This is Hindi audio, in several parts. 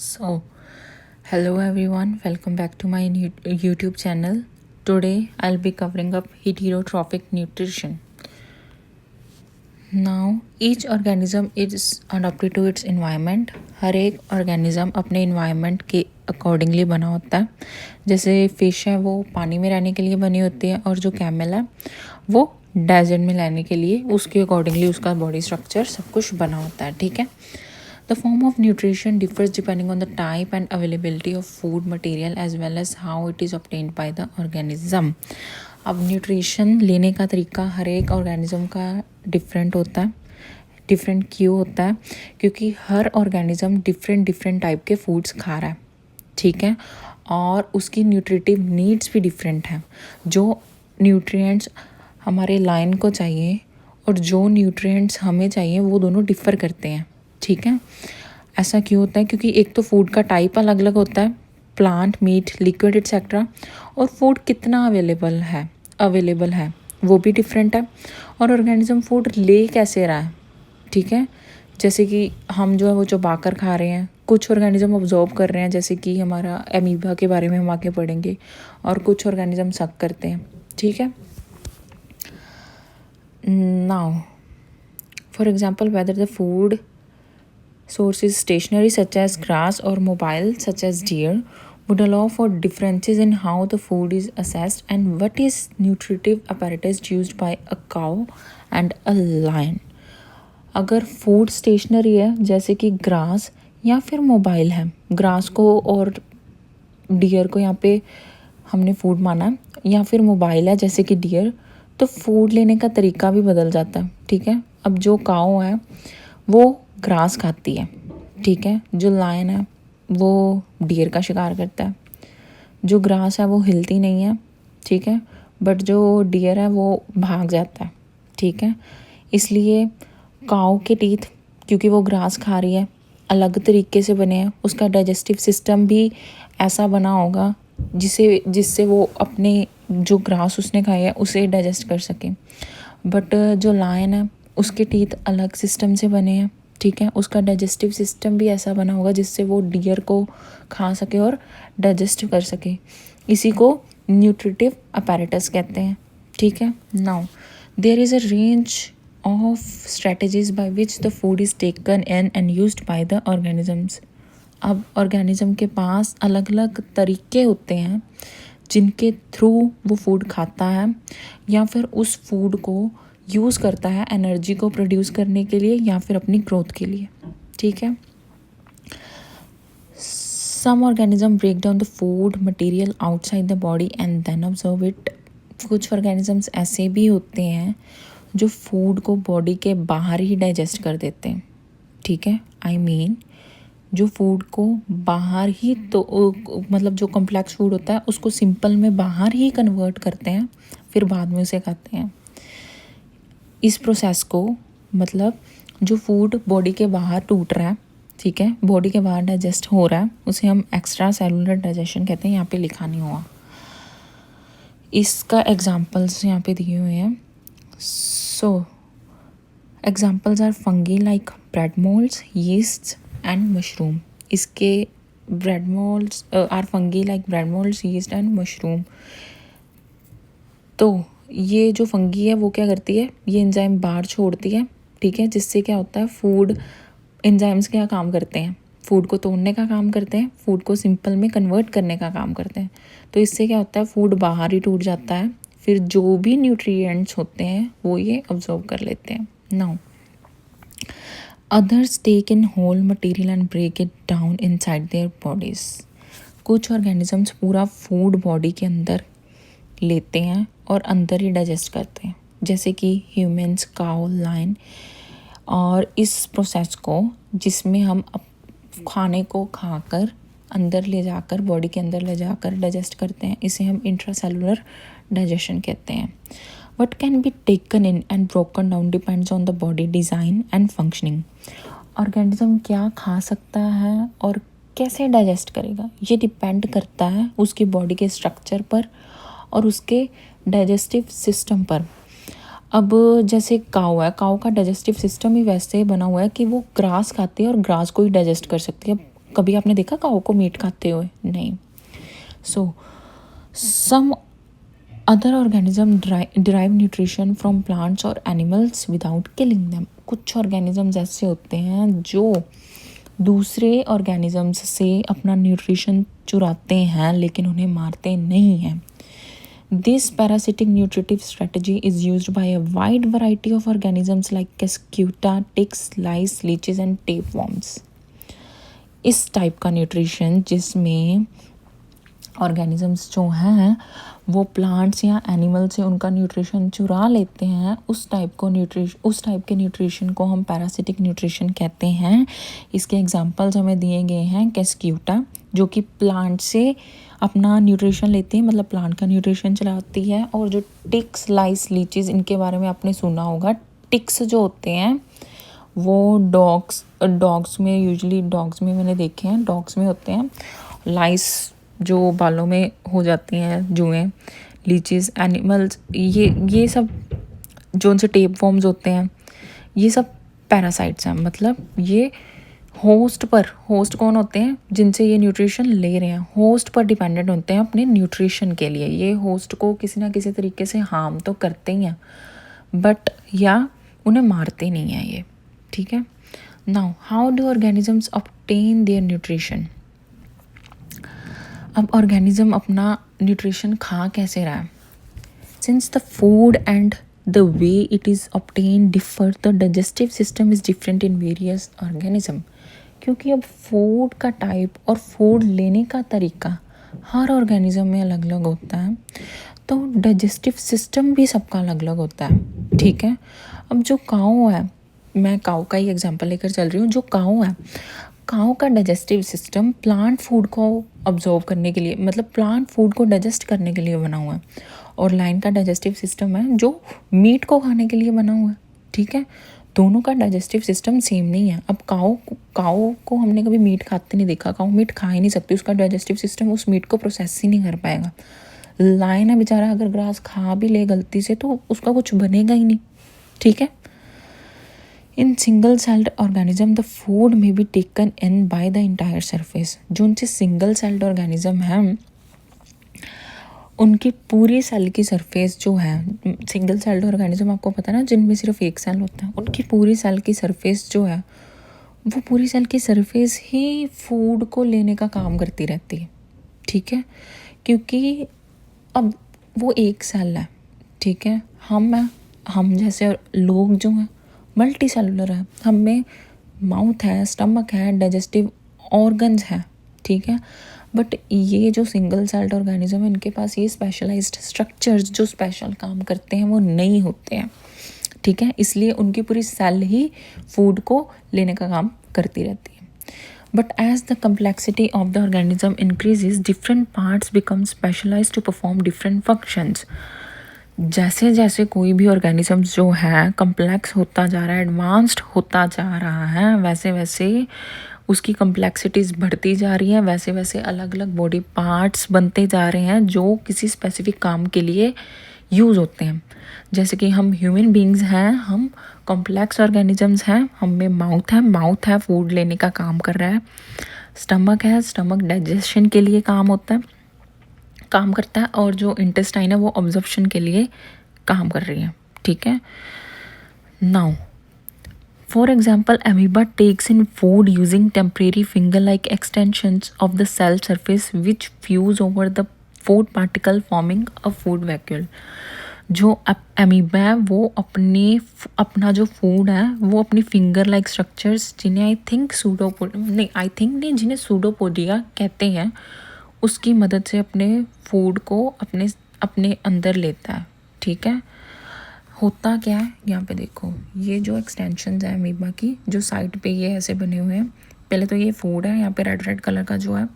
So, hello everyone, welcome back to my YouTube channel. Today I'll be covering up heterotrophic nutrition. Now, each organism is adapted to its environment. हर एक organism अपने environment के accordingly बना होता है. जैसे फिश है वो पानी में रहने के लिए बनी होती है और जो कैमल है वो डेजर्ट में रहने के लिए उसके अकॉर्डिंगली उसका बॉडी स्ट्रक्चर सब कुछ बना होता है. ठीक है. The form of nutrition differs depending on the type and availability of food material as well as how it is obtained by the organism. अब न्यूट्रिशन लेने का तरीका हर एक ऑर्गेनिज्म का डिफरेंट होता है. डिफरेंट क्यों होता है? क्योंकि हर ऑर्गेनिज्म डिफरेंट टाइप के फूड्स खा रहा है. ठीक है. और उसकी न्यूट्रिटिव नीड्स भी डिफरेंट हैं. जो न्यूट्रिएंट्स हमारे लाइन को चाहिए और जो न्यूट्रिएंट्स हमें चाहिए वो दोनों डिफ़र करते हैं. ठीक है. ऐसा क्यों होता है? क्योंकि एक तो फूड का टाइप अलग अलग होता है, प्लांट, मीट, लिक्विड एक्सेट्रा, और फूड कितना अवेलेबल है वो भी डिफरेंट है. और ऑर्गेनिज्म फूड ले कैसे रहा है. ठीक है. जैसे कि हम जो है वो चबा कर खा रहे हैं, कुछ ऑर्गेनिज्म ऑब्जॉर्ब कर रहे हैं, जैसे कि हमारा एमीबा के बारे में हम आगे पढ़ेंगे, और कुछ ऑर्गेनिज्म सक करते हैं. ठीक है. Now for example whether the food source is stationary such as grass or mobile such as deer would allow for differences in how the food is assessed and what is nutritive apparatus used by a cow and a lion. अगर फूड स्टेशनरी है जैसे कि ग्रास या फिर मोबाइल है, ग्रास को और डियर को यहाँ पे हमने फूड माना है, या फिर मोबाइल है जैसे कि डियर, तो फूड लेने का तरीका भी बदल जाता है. ठीक है. अब जो काऊ है वो ग्रास खाती है. ठीक है. जो लायन है वो डियर का शिकार करता है. जो ग्रास है वो हिलती नहीं है. ठीक है. बट जो डियर है वो भाग जाता है. ठीक है. इसलिए काऊ के टीथ, क्योंकि वो ग्रास खा रही है, अलग तरीके से बने हैं. उसका डाइजेस्टिव सिस्टम भी ऐसा बना होगा जिससे वो अपने जो ग्रास उसने खाया है उसे डाइजेस्ट कर सके. बट जो लायन है उसके टीथ अलग सिस्टम से बने हैं. ठीक है. उसका डाइजेस्टिव सिस्टम भी ऐसा बना होगा जिससे वो डियर को खा सके और डाइजेस्ट कर सके. इसी को न्यूट्रिटिव अपैरेटस कहते हैं. ठीक है. Now there is a range of strategies by which the food is taken in and used by the organisms. अब ऑर्गेनिज्म के पास अलग अलग तरीके होते हैं जिनके थ्रू वो फूड खाता है या फिर उस फूड को यूज़ करता है एनर्जी को प्रोड्यूस करने के लिए या फिर अपनी ग्रोथ के लिए. ठीक है. Some organism break down the food material outside the body and then observe it. कुछ ऑर्गेनिजम्स ऐसे भी होते हैं जो फूड को बॉडी के बाहर ही डाइजेस्ट कर देते हैं. ठीक है. आई मीन जो फूड को बाहर ही, तो मतलब जो कॉम्प्लेक्स फूड होता है उसको सिंपल में बाहर ही कन्वर्ट करते हैं, फिर बाद में उसे खाते हैं. इस प्रोसेस को, मतलब जो फूड बॉडी के बाहर टूट रहा है, ठीक है, बॉडी के बाहर डाइजेस्ट हो रहा है, उसे हम एक्स्ट्रा सेलुलर डाइजेशन कहते हैं. यहाँ पे लिखा नहीं हुआ. इसका एग्जांपल्स यहाँ पे दिए हुए हैं. So examples are fungi like bread moulds, yeast and mushroom. इसके bread moulds are fungi like bread moulds, yeast and mushroom. तो ये जो फंगी है वो क्या करती है, ये एंजाइम बाहर छोड़ती है. ठीक है. जिससे क्या होता है, फूड एंजाइम्स क्या काम करते हैं, फूड को तोड़ने का काम करते हैं, फूड को सिंपल में कन्वर्ट करने का काम करते हैं. तो इससे क्या होता है, फूड बाहर ही टूट जाता है, फिर जो भी न्यूट्रिएंट्स होते हैं वो ये अब्जॉर्ब कर लेते हैं. Now others take in whole material and break it down inside their bodies. कुछ ऑर्गेनिजम्स पूरा फूड बॉडी के अंदर लेते हैं और अंदर ही डाइजेस्ट करते हैं, जैसे कि ह्यूमंस, काऊ, लायन. और इस प्रोसेस को, जिसमें हम खाने को खाकर अंदर ले जाकर, बॉडी के अंदर ले जाकर डाइजेस्ट करते हैं, इसे हम इंट्रासेलुलर डाइजेशन कहते हैं. What can be taken in and broken down depends on the body design and functioning. Organism क्या खा सकता है और कैसे डाइजेस्ट करेगा, ये डिपेंड करता है उसकी बॉडी के स्ट्रक्चर पर और उसके डाइजेस्टिव सिस्टम पर. अब जैसे काऊ है, काऊ का डाइजेस्टिव सिस्टम ही वैसे बना हुआ है कि वो ग्रास खाती है और ग्रास को ही डाइजेस्ट कर सकती है. कभी आपने देखा काऊ को मीट खाते हुए? नहीं. So some other organism derive nutrition from plants और एनिमल्स विदाउट किलिंग देम. कुछ ऑर्गेनिजम्स ऐसे होते हैं जो दूसरे ऑर्गेनिजम्स से अपना न्यूट्रिशन चुराते हैं लेकिन उन्हें मारते नहीं हैं. This parasitic nutritive strategy is used by a wide variety of organisms like Cuscuta, ticks, lice, leeches and tapeworms. इस टाइप का न्यूट्रिशन जिसमें ऑर्गेनिजम्स जो हैं वो प्लांट्स या एनिमल से उनका न्यूट्रिशन चुरा लेते हैं, उस टाइप के न्यूट्रिशन को हम पैरासिटिक न्यूट्रिशन कहते हैं. इसके एग्जांपल्स हमें दिए गए हैं. कैस्क्यूटा जो कि प्लांट से अपना न्यूट्रिशन लेती है, मतलब प्लांट का न्यूट्रिशन चलाती है. और जो टिक्स, लाइस, लीचेस, इनके बारे में आपने सुना होगा. टिक्स जो होते हैं वो डॉग्स में यूजुअली डॉग्स में मैंने देखे हैं, डॉग्स में होते हैं. लाइस जो बालों में हो जाती हैं, जुएं. लीचेस एनिमल्स, ये सब जो उनसे टेप फॉर्म्स होते हैं, ये सब पैरासाइट्स हैं. मतलब ये होस्ट कौन होते हैं? जिनसे ये न्यूट्रिशन ले रहे हैं, होस्ट पर डिपेंडेंट होते हैं अपने न्यूट्रिशन के लिए. ये होस्ट को किसी ना किसी तरीके से हार्म तो करते ही हैं, बट या उन्हें मारते नहीं हैं ये. ठीक है. Now how do organisms obtain their nutrition? अब ऑर्गेनिज्म अपना न्यूट्रिशन खा कैसे रहा है? Since the food and the way it is obtain differ, the digestive system is different in various organism. क्योंकि अब फूड का टाइप और फूड लेने का तरीका हर ऑर्गेनिज्म में अलग अलग होता है, तो डाइजेस्टिव सिस्टम भी सबका अलग अलग होता है. ठीक है. अब जो काऊ है, मैं काऊ का ही एग्जांपल लेकर चल रही हूँ. जो काऊ है, काऊ का डाइजेस्टिव सिस्टम प्लांट फूड को ऑब्जॉर्व करने के लिए, मतलब प्लांट फूड को डाइजेस्ट करने के लिए बना हुआ है. और लाइन का डाइजेस्टिव सिस्टम है जो मीट को खाने के लिए बना हुआ है. ठीक है. दोनों का डाइजेस्टिव सिस्टम सेम नहीं है. अब काऊ को हमने कभी मीट खाते नहीं देखा. काऊ मीट खा ही नहीं सकती, उसका डाइजेस्टिव सिस्टम उस मीट को प्रोसेस ही नहीं कर पाएगा. लाइन है बेचारा, अगर ग्रास खा भी ले गलती से तो उसका कुछ बनेगा ही नहीं. ठीक है. In single celled organism the food may be taken in by the entire surface. जो उनसे सिंगल सेल्ड ऑर्गेनिज्म है, उनकी पूरी सेल की सरफेस जो है, सिंगल सेल्ड ऑर्गेनिज्म आपको पता है ना, जिनमें सिर्फ एक सेल होता है, उनकी पूरी सेल की सरफेस जो है, वो पूरी सेल की सरफेस ही फूड को लेने का काम करती रहती है. ठीक है. क्योंकि अब वो एक सेल है. ठीक है. हम जैसे लोग जो हैं मल्टी सेलुलर है. हम में माउथ है, स्टमक है, डाइजेस्टिव ऑर्गन्स है. ठीक है. बट ये जो सिंगल सेल्ड ऑर्गेनिज्म है, इनके पास ये स्पेशलाइज्ड स्ट्रक्चर्स जो स्पेशल काम करते हैं वो नहीं होते हैं. ठीक है. इसलिए उनकी पूरी सेल ही फूड को लेने का काम करती रहती है. But as the complexity of the organism increases, different parts become specialised to perform different functions. जैसे जैसे कोई भी ऑर्गेनिज्म जो है कम्प्लेक्स होता जा रहा है, एडवांस्ड होता जा रहा है, वैसे वैसे उसकी कम्प्लेक्सिटीज़ बढ़ती जा रही हैं, वैसे वैसे अलग अलग बॉडी पार्ट्स बनते जा रहे हैं जो किसी स्पेसिफिक काम के लिए यूज़ होते हैं. जैसे कि हम ह्यूमन बींग्स हैं, हम कॉम्प्लेक्स ऑर्गेनिजम्स हैं. हम में माउथ है फूड लेने का काम कर रहा है. स्टमक है, स्टमक डाइजेशन के लिए काम करता है. और जो इंटेस्टाइन है वो ऑब्जर्प्शन के लिए काम कर रही है. ठीक है. Now for example, amoeba takes in food using temporary finger-like extensions of the cell surface which fuse over the food particle forming a food vacuole. जो अमीबा है वो अपना जो फूड है वो अपनी फिंगर लाइक स्ट्रक्चर्स, जिन्हें जिन्हें सूडोपोडिया कहते हैं, उसकी मदद से अपने फूड को अपने अंदर लेता है. ठीक है. होता क्या है, यहाँ पे देखो, ये जो एक्सटेंशंस है अमीबा की, जो साइड पे ये ऐसे बने हुए हैं. पहले तो ये फूड है, यहाँ पे रेड कलर का जो है.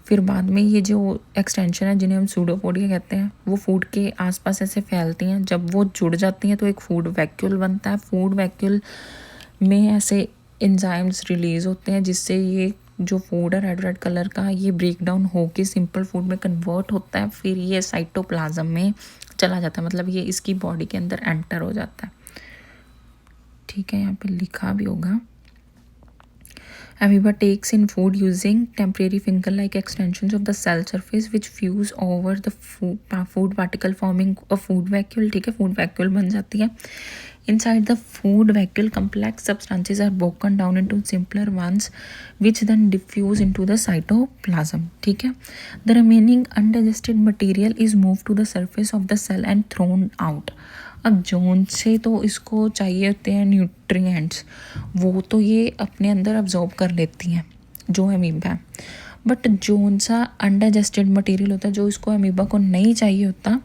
फिर बाद में ये जो एक्सटेंशन है जिन्हें हम सूडोपोडिया कहते हैं, वो फूड के आसपास ऐसे फैलती हैं. जब वो जुड़ जाती हैं तो एक फूड वैक्यूल बनता है. फूड वैक्यूल में ऐसे एंजाइम्स रिलीज़ होते हैं जिससे ये जो फूड है रेड कलर का, ये ब्रेक डाउन होके सिंपल फूड में कन्वर्ट होता है. फिर ये साइटोप्लाज्म में चला जाता है, मतलब ये इसकी बॉडी के अंदर एंटर हो जाता है. ठीक है. यहाँ पे लिखा भी होगा. Amoeba takes in food using temporary finger-like extensions of the cell surface which fuse over the food particle forming a food vacuole. ठीक है, food vacuole बन जाती है. Inside the food vacuole, complex substances are broken down into simpler ones which then diffuse into the cytoplasm. ठीक है. The remaining undigested material is moved to the surface of the cell and thrown out. अब जोन से तो इसको चाहिए होते हैं न्यूट्रिएंट्स, वो तो ये अपने अंदर अब्जॉर्ब कर लेती हैं जो अमीबा है. बट जोन सा अनडाइजेस्टेड मटेरियल होता है जो इसको अमीबा को नहीं चाहिए होता,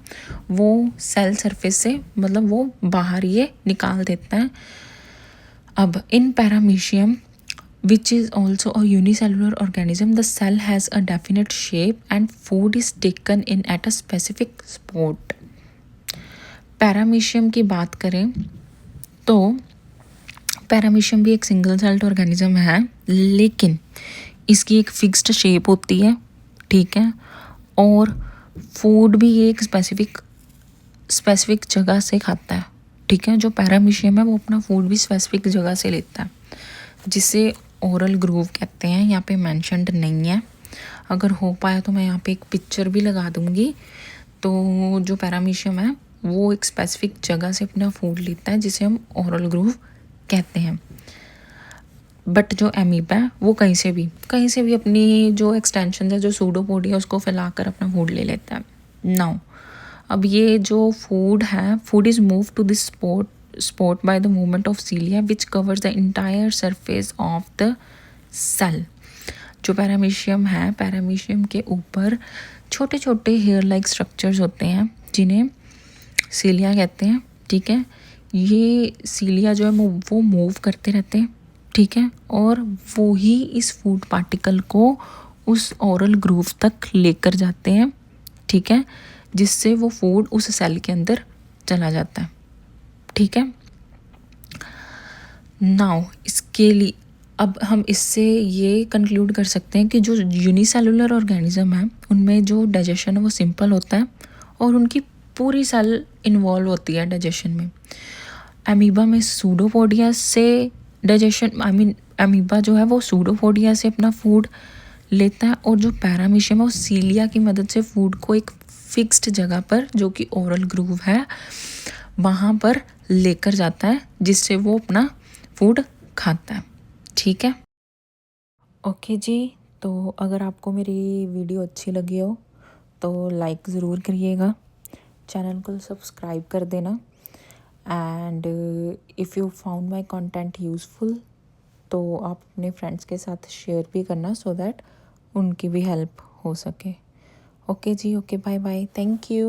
वो सेल सरफेस से मतलब वो बाहर ये निकाल देता है. अब इन paramecium which is also a unicellular organism, the cell has a definite shape and food is taken in at a specific spot. Paramecium की बात करें तो पैरामीशियम भी एक सिंगल सेल्ड ऑर्गेनिज्म है, लेकिन इसकी एक फिक्स्ड शेप होती है. ठीक है. और फूड भी एक स्पेसिफिक जगह से खाता है. ठीक है. जो पैरामीशियम है वो अपना फूड भी स्पेसिफिक जगह से लेता है, जिसे ओरल ग्रूव कहते हैं. यहाँ पे मेंशन्ड नहीं है, अगर हो पाया तो मैं यहाँ पे एक पिक्चर भी लगा दूँगी. तो जो पैरामीशियम है वो एक स्पेसिफिक जगह से अपना फूड लेता है जिसे हम ओरल ग्रूव कहते हैं. बट जो अमीबा है वो कहीं से भी अपनी जो एक्सटेंशन है, जो सूडोपोडिया, उसको फैलाकर अपना फूड ले लेता है. नाउ अब ये जो फूड है, food is move to this spot by the movement of cilia which covers the entire surface of the cell. जो पैरामीशियम है, पैरामीशियम के ऊपर छोटे छोटे हेयर लाइक स्ट्रक्चर्स होते हैं जिन्हें सीलिया कहते हैं. ठीक है. ये सीलिया जो है वो मूव करते रहते हैं. ठीक है. और वो ही इस फूड पार्टिकल को उस ओरल ग्रूव तक लेकर जाते हैं. ठीक है. जिससे वो फूड उस सेल के अंदर चला जाता है. ठीक है. नाउ इसके लिए अब हम इससे ये कंक्लूड कर सकते हैं कि जो यूनिसेलुलर ऑर्गेनिज्म है उनमें जो डाइजेशन है वो सिंपल होता है और उनकी पूरी सेल इन्वॉल्व होती है डाइजेशन में. अमीबा में सूडोपोडिया से डाइजेशन अमीबा जो है वो सूडोपोडिया से अपना फूड लेता है, और जो पैरामीशियम है वो सीलिया की मदद से फूड को एक फिक्स्ड जगह पर, जो कि ओरल ग्रूव है, वहाँ पर लेकर जाता है जिससे वो अपना फूड खाता है. ठीक है. ओके जी. तो अगर आपको मेरी वीडियो अच्छी लगी हो तो लाइक ज़रूर करिएगा, चैनल को सब्सक्राइब कर देना, and if you found my content useful तो आप अपने फ्रेंड्स के साथ शेयर भी करना सो दैट उनकी भी हेल्प हो सके. ओके जी. Okay. Bye bye. Thank you.